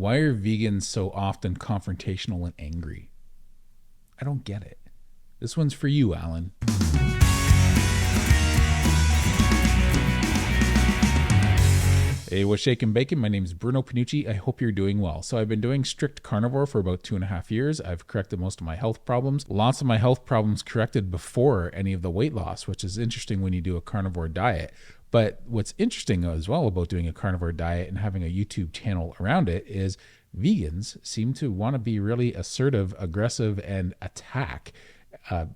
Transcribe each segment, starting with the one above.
Why are vegans so often confrontational and angry? I don't get it. This one's for you, Alan. Hey, what's shaking bacon? My name is Bruno Panucci. I hope you're doing well. So I've been doing strict carnivore for about 2.5 years. I've corrected most of my health problems. Lots of my health problems corrected before any of the weight loss, which is interesting when you do a carnivore diet. But what's interesting as well about doing a carnivore diet and having a YouTube channel around it is vegans seem to want to be really assertive, aggressive, and attack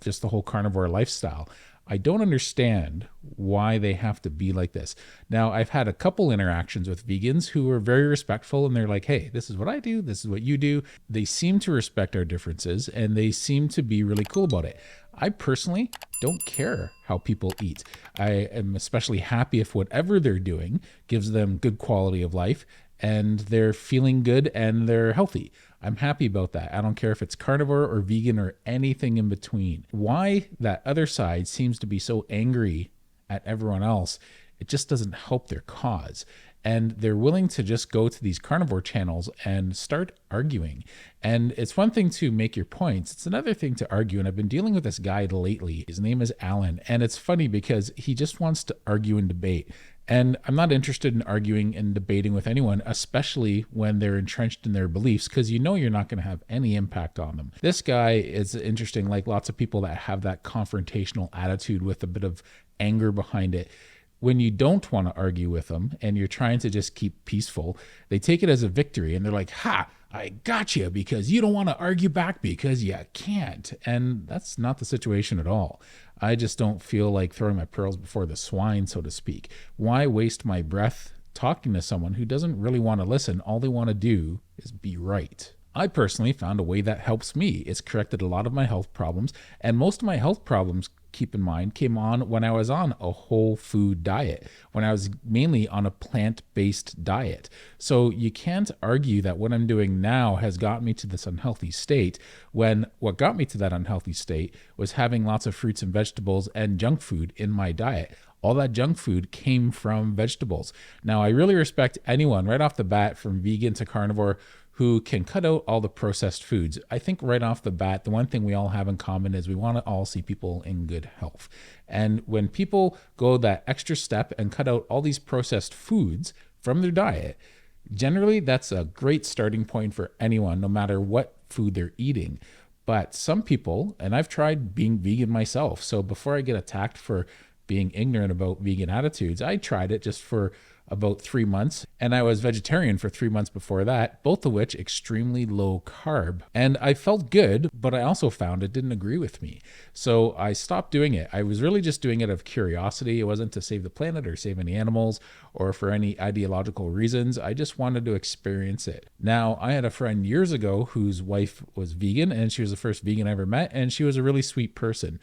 just the whole carnivore lifestyle. I don't understand why they have to be like this. Now, I've had a couple interactions with vegans who are very respectful, and they're like, hey, this is what I do, this is what you do. They seem to respect our differences, and they seem to be really cool about it. I personally don't care how people eat. I am especially happy if whatever they're doing gives them good quality of life and they're feeling good and they're healthy. I'm happy about that. I don't care if it's carnivore or vegan or anything in between. Why that other side seems to be so angry at everyone else, it just doesn't help their cause. And they're willing to just go to these carnivore channels and start arguing. And it's one thing to make your points. It's another thing to argue. And I've been dealing with this guy lately. His name is Alan. And it's funny because he just wants to argue and debate. And I'm not interested in arguing and debating with anyone, especially when they're entrenched in their beliefs, because you know you're not going to have any impact on them. This guy is interesting, like lots of people that have that confrontational attitude with a bit of anger behind it. When you don't want to argue with them and you're trying to just keep peaceful, they take it as a victory and they're like, ha, I got you because you don't want to argue back because you can't. And that's not the situation at all. I just don't feel like throwing my pearls before the swine, so to speak. Why waste my breath talking to someone who doesn't really want to listen? All they want to do is be right. I personally found a way that helps me. It's corrected a lot of my health problems, and most of my health problems, keep in mind, came on when I was on a whole food diet, when I was mainly on a plant-based diet. So you can't argue that what I'm doing now has got me to this unhealthy state, when what got me to that unhealthy state was having lots of fruits and vegetables and junk food in my diet. All that junk food came from vegetables. Now, I really respect anyone right off the bat, from vegan to carnivore, who can cut out all the processed foods. I think right off the bat, the one thing we all have in common is we want to all see people in good health. And when people go that extra step and cut out all these processed foods from their diet, generally that's a great starting point for anyone, no matter what food they're eating. But some people, and I've tried being vegan myself, so before I get attacked for being ignorant about vegan attitudes, I tried it just for about 3 months, and I was vegetarian for 3 months before that, both of which extremely low carb. And I felt good, but I also found it didn't agree with me. So I stopped doing it. I was really just doing it out of curiosity. It wasn't to save the planet or save any animals or for any ideological reasons. I just wanted to experience it. Now, I had a friend years ago whose wife was vegan, and she was the first vegan I ever met, and she was a really sweet person.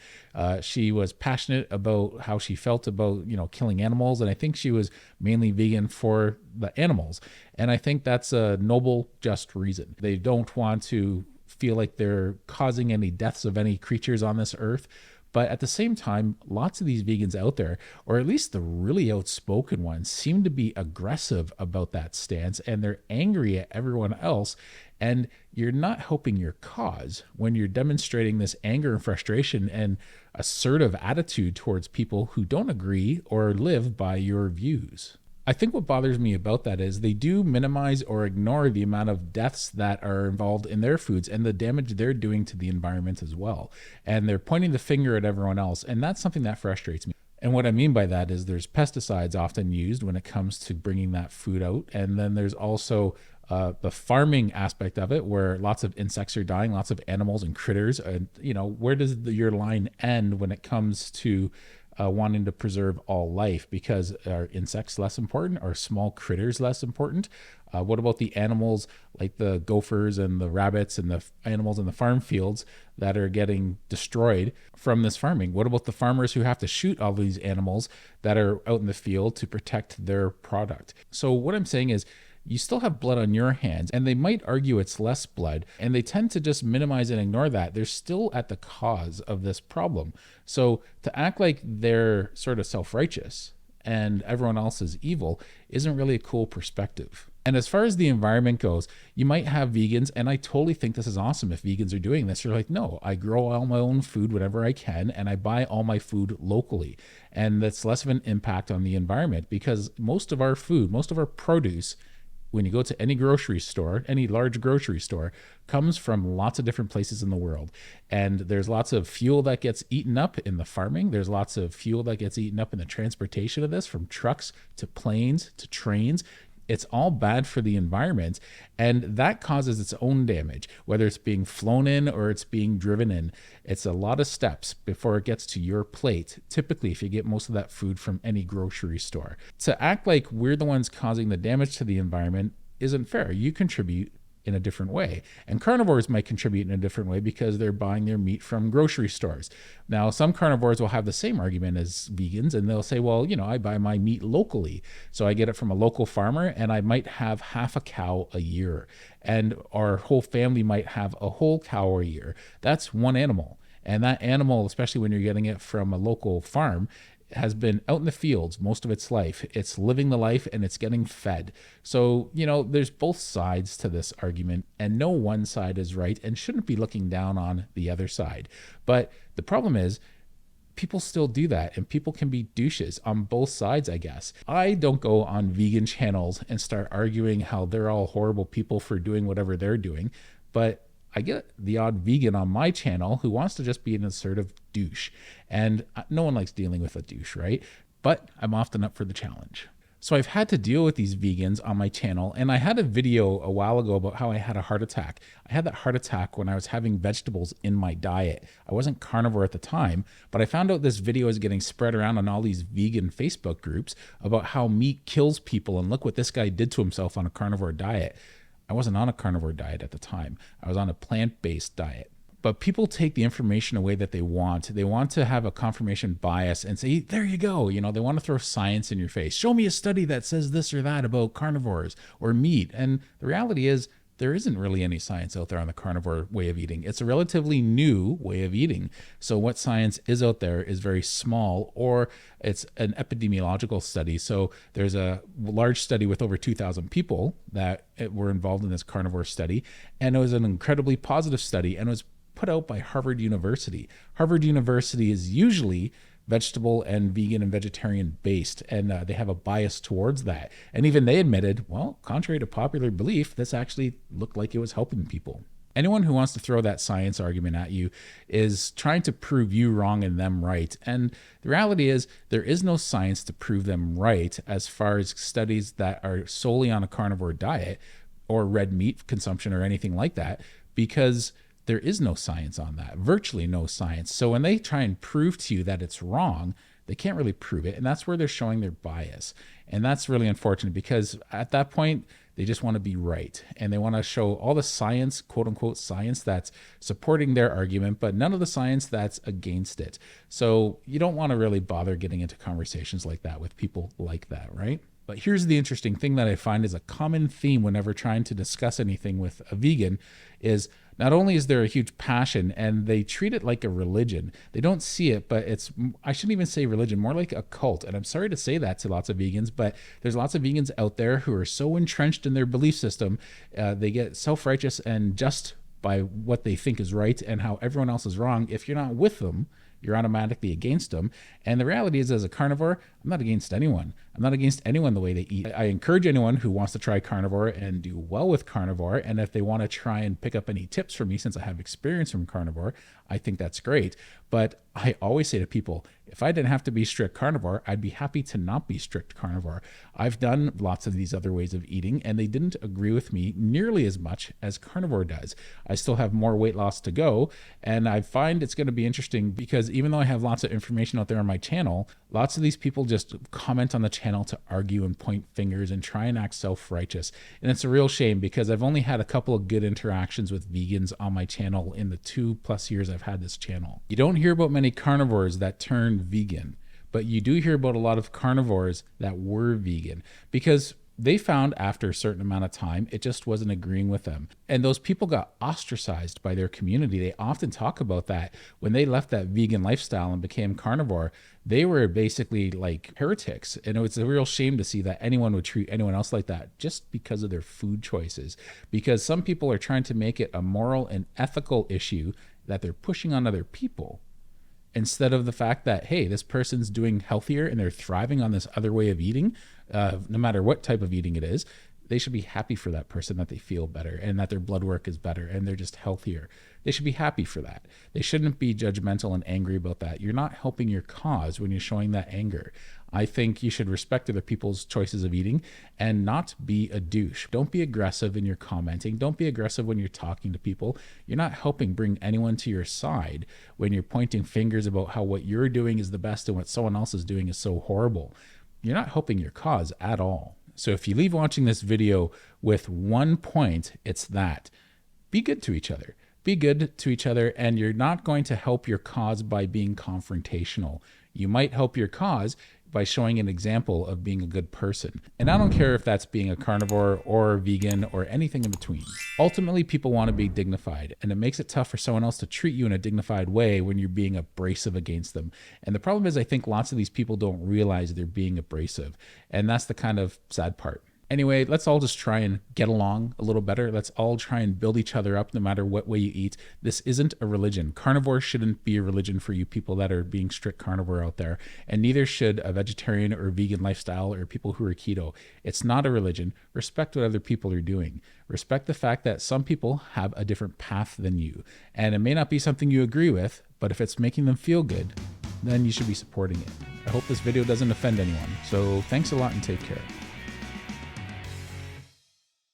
She was passionate about how she felt about, killing animals, and I think she was mainly vegan for the animals. And I think that's a noble, just reason. They don't want to feel like they're causing any deaths of any creatures on this earth. But at the same time, lots of these vegans out there, or at least the really outspoken ones, seem to be aggressive about that stance, and they're angry at everyone else. And you're not helping your cause when you're demonstrating this anger and frustration and assertive attitude towards people who don't agree or live by your views. I think what bothers me about that is they do minimize or ignore the amount of deaths that are involved in their foods and the damage they're doing to the environment as well. And they're pointing the finger at everyone else. And that's something that frustrates me. And what I mean by that is there's pesticides often used when it comes to bringing that food out. And then there's also the farming aspect of it, where lots of insects are dying, lots of animals and critters. And, where does your line end when it comes to wanting to preserve all life? Because are insects less important? Are small critters less important? What about the animals like the gophers and the rabbits and the animals in the farm fields that are getting destroyed from this farming? What about the farmers who have to shoot all these animals that are out in the field to protect their product? So what I'm saying is, you still have blood on your hands, and they might argue it's less blood, and they tend to just minimize and ignore that. They're still at the cause of this problem. So to act like they're sort of self-righteous and everyone else is evil isn't really a cool perspective. And as far as the environment goes, you might have vegans, and I totally think this is awesome if vegans are doing this. You're like, no, I grow all my own food whenever I can, and I buy all my food locally. And that's less of an impact on the environment because most of our food, most of our produce, when you go to any grocery store, any large grocery store, comes from lots of different places in the world. And there's lots of fuel that gets eaten up in the farming. There's lots of fuel that gets eaten up in the transportation of this, from trucks to planes to trains. It's all bad for the environment, and that causes its own damage, whether it's being flown in or it's being driven in. It's a lot of steps before it gets to your plate, typically if you get most of that food from any grocery store. To act like we're the ones causing the damage to the environment isn't fair. You contribute in a different way. And carnivores might contribute in a different way because they're buying their meat from grocery stores. Now, some carnivores will have the same argument as vegans, and they'll say, well, I buy my meat locally. So I get it from a local farmer, and I might have half a cow a year. And our whole family might have a whole cow a year. That's one animal. And that animal, especially when you're getting it from a local farm, has been out in the fields most of its life. It's living the life and it's getting fed. So, there's both sides to this argument, and no one side is right and shouldn't be looking down on the other side. But the problem is, people still do that, and people can be douches on both sides, I guess. I don't go on vegan channels and start arguing how they're all horrible people for doing whatever they're doing, but I get the odd vegan on my channel who wants to just be an assertive douche. And no one likes dealing with a douche, right? But I'm often up for the challenge. So I've had to deal with these vegans on my channel, and I had a video a while ago about how I had a heart attack. I had that heart attack when I was having vegetables in my diet. I wasn't carnivore at the time, but I found out this video is getting spread around on all these vegan Facebook groups about how meat kills people, and look what this guy did to himself on a carnivore diet. I wasn't on a carnivore diet at the time. I was on a plant-based diet. But people take the information away that they want. They want to have a confirmation bias and say, there you go. They want to throw science in your face. Show me a study that says this or that about carnivores or meat. And the reality is, there isn't really any science out there on the carnivore way of eating. It's a relatively new way of eating. So what science is out there is very small, or it's an epidemiological study. So there's a large study with over 2,000 people that were involved in this carnivore study. And it was an incredibly positive study, and it was put out by Harvard University. Harvard University is usually vegetable and vegan and vegetarian based, and they have a bias towards that. And even they admitted, well, contrary to popular belief, this actually looked like it was helping people. Anyone who wants to throw that science argument at you is trying to prove you wrong and them right. And the reality is, there is no science to prove them right as far as studies that are solely on a carnivore diet or red meat consumption or anything like that, because there is no science on that, virtually no science. So when they try and prove to you that it's wrong, they can't really prove it. And that's where they're showing their bias. And that's really unfortunate, because at that point, they just want to be right. And they want to show all the science, quote unquote science, that's supporting their argument, but none of the science that's against it. So you don't want to really bother getting into conversations like that with people like that, right? But here's the interesting thing that I find is a common theme whenever trying to discuss anything with a vegan is, not only is there a huge passion, and they treat it like a religion. They don't see it, but I shouldn't even say religion, more like a cult. And I'm sorry to say that to lots of vegans, but there's lots of vegans out there who are so entrenched in their belief system, they get self-righteous and just by what they think is right and how everyone else is wrong. If you're not with them, you're automatically against them. And the reality is, as a carnivore, I'm not against anyone. I'm not against anyone the way they eat. I encourage anyone who wants to try carnivore and do well with carnivore. And if they want to try and pick up any tips from me, since I have experience from carnivore, I think that's great. But I always say to people, if I didn't have to be strict carnivore, I'd be happy to not be strict carnivore. I've done lots of these other ways of eating, and they didn't agree with me nearly as much as carnivore does. I still have more weight loss to go, and I find it's going to be interesting because even though I have lots of information out there on my channel, lots of these people just comment on the channel to argue and point fingers and try and act self-righteous. And it's a real shame, because I've only had a couple of good interactions with vegans on my channel in the 2+ years I've had this channel. You don't hear about many carnivores that turned vegan, but you do hear about a lot of carnivores that were vegan, because They found after a certain amount of time, it just wasn't agreeing with them. And those people got ostracized by their community. They often talk about that. When they left that vegan lifestyle and became carnivore, they were basically like heretics. And it's a real shame to see that anyone would treat anyone else like that just because of their food choices. Because some people are trying to make it a moral and ethical issue that they're pushing on other people, instead of the fact that, hey, this person's doing healthier and they're thriving on this other way of eating, no matter what type of eating it is. They should be happy for that person, that they feel better and that their blood work is better and they're just healthier. They should be happy for that. They shouldn't be judgmental and angry about that. You're not helping your cause when you're showing that anger. I think you should respect other people's choices of eating and not be a douche. Don't be aggressive in your commenting. Don't be aggressive when you're talking to people. You're not helping bring anyone to your side when you're pointing fingers about how what you're doing is the best and what someone else is doing is so horrible. You're not helping your cause at all. So if you leave watching this video with one point, it's that. Be good to each other. Be good to each other, and you're not going to help your cause by being confrontational. You might help your cause by showing an example of being a good person. And I don't care if that's being a carnivore or vegan or anything in between. Ultimately, people want to be dignified, and it makes it tough for someone else to treat you in a dignified way when you're being abrasive against them. And the problem is, I think lots of these people don't realize they're being abrasive, and that's the kind of sad part. Anyway, let's all just try and get along a little better. Let's all try and build each other up no matter what way you eat. This isn't a religion. Carnivore shouldn't be a religion for you people that are being strict carnivore out there. And neither should a vegetarian or vegan lifestyle or people who are keto. It's not a religion. Respect what other people are doing. Respect the fact that some people have a different path than you. And it may not be something you agree with, but if it's making them feel good, then you should be supporting it. I hope this video doesn't offend anyone. So thanks a lot and take care.